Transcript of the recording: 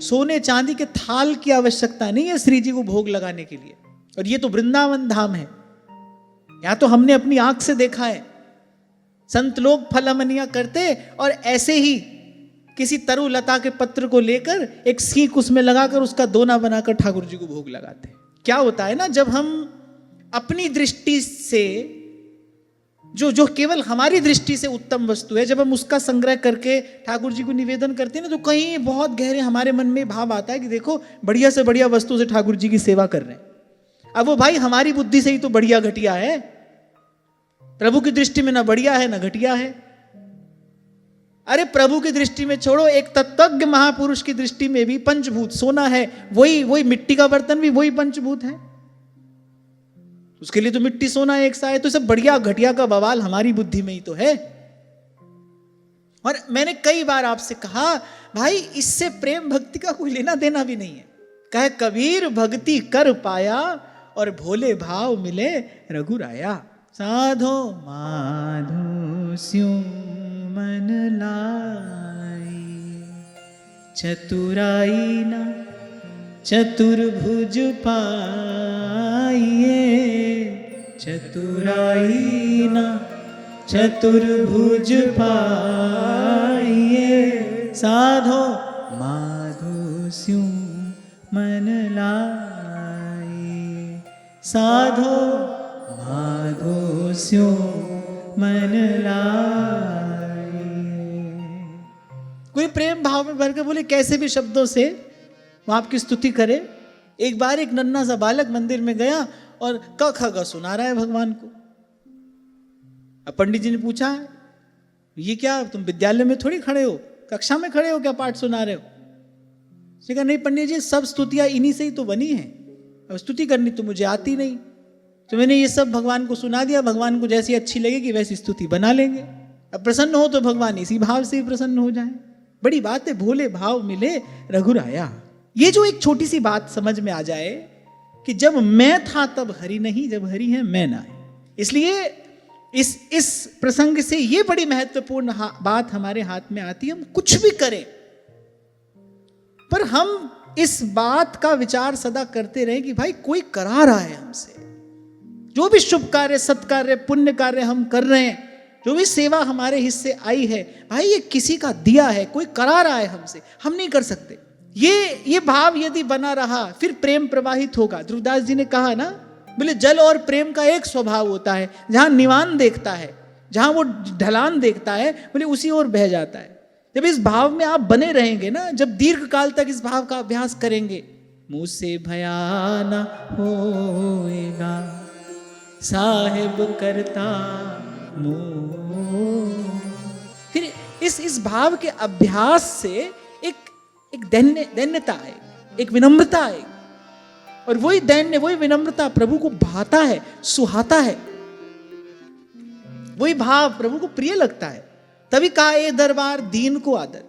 सोने चांदी के थाल की आवश्यकता नहीं है श्री जी को भोग लगाने के लिए। और ये तो वृंदावन धाम है, यहां तो हमने अपनी आंख से देखा है संत लोग फलमनिया करते और ऐसे ही किसी तरु लता के पत्र को लेकर एक सीख उसमें लगाकर उसका दोना बनाकर ठाकुर जी को भोग लगाते। क्या होता है ना, जब हम अपनी दृष्टि से जो केवल हमारी दृष्टि से उत्तम वस्तु है, जब हम उसका संग्रह करके ठाकुर जी को निवेदन करते हैं ना, तो कहीं बहुत गहरे हमारे मन में भाव आता है कि देखो बढ़िया से बढ़िया वस्तु से ठाकुर जी की सेवा कर रहे हैं। अब वो भाई हमारी बुद्धि से ही तो बढ़िया घटिया है, प्रभु की दृष्टि में ना बढ़िया है ना घटिया है। अरे प्रभु की दृष्टि में छोड़ो, एक तत्वज्ञ महापुरुष की दृष्टि में भी पंचभूत सोना है, वही मिट्टी का बर्तन भी वही पंचभूत है, उसके लिए तो मिट्टी सोना एक सा है। तो सब बढ़िया घटिया का बवाल हमारी बुद्धि में ही तो है। और मैंने कई बार आपसे कहा भाई इससे प्रेम भक्ति का कोई लेना देना भी नहीं है। कहे कबीर भक्ति कर पाया और भोले भाव मिले रघुराया। साधो माधो स्यों मन लाई, चतुराई ना चतुर्भुज पाइए, चतुराई ना चतुर्भुज पाइए, साधो माधो स्यों मन लाई, साधो माधो स्यों मन लाई। कोई प्रेम भाव में भरकर बोले कैसे भी शब्दों से वो आपकी स्तुति करे। एक बार एक नन्हा सा बालक मंदिर में गया और क ख ग सुना रहा है भगवान को। अब पंडित जी ने पूछा ये क्या तुम विद्यालय में थोड़ी खड़े हो, कक्षा में खड़े हो क्या पाठ सुना रहे हो? उसने कहा नहीं पंडित जी सब स्तुतियां इन्हीं से ही तो बनी है, अब स्तुति करनी तो मुझे आती नहीं, तो मैंने ये सब भगवान को सुना दिया, भगवान को जैसी अच्छी लगेगी वैसी स्तुति बना लेंगे। अब प्रसन्न हो तो भगवान इसी भाव से ही प्रसन्न हो जाए। बड़ी बात है, भोले भाव मिले रघुराया। ये जो एक छोटी सी बात समझ में आ जाए कि जब मैं था तब हरि नहीं, जब हरि है मैं ना है। इसलिए इस प्रसंग से ये बड़ी महत्वपूर्ण बात हमारे हाथ में आती है। हम कुछ भी करें पर हम इस बात का विचार सदा करते रहें कि भाई कोई करा रहा है हमसे, जो भी शुभ कार्य सत्कार्य पुण्य कार्य हम कर रहे हैं, जो भी सेवा हमारे हिस्से आई है, भाई ये किसी का दिया है, कोई करा रहा है हमसे, हम नहीं कर सकते। ये भाव यदि बना रहा फिर प्रेम प्रवाहित होगा। ध्रुवदास जी ने कहा ना, बोले जल और प्रेम का एक स्वभाव होता है, जहां निवान देखता है, जहां वो ढलान देखता है, बोले उसी ओर बह जाता है। जब इस भाव में आप बने रहेंगे ना, जब दीर्घ काल तक इस भाव का अभ्यास करेंगे, मुझसे भया न होएगा साहिब करता मोह। फिर इस भाव के अभ्यास से एक दैन्यता है, एक विनम्रता है, और वही दैन्य वही विनम्रता प्रभु को भाता है, सुहाता है, वही भाव प्रभु को प्रिय लगता है। तभी कहा ए दरबार दीन को आदर।